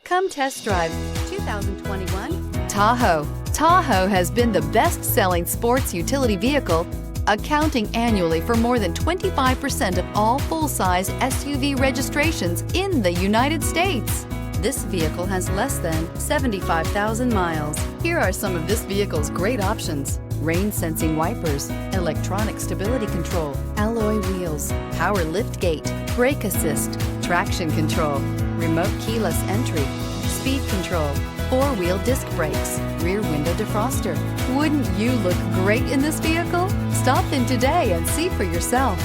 Come test drive 2021 Tahoe. Tahoe has been the best-selling sports utility vehicle, accounting annually for more than 25% of all full-size SUV registrations in the United States. This vehicle has less than 75,000 miles. Here are some of this vehicle's great options: rain-sensing wipers, electronic stability control, alloy wheels, power liftgate, brake assist, traction control, remote keyless entry, speed control, four-wheel disc brakes, rear window defroster. Wouldn't you look great in this vehicle? Stop in today and see for yourself.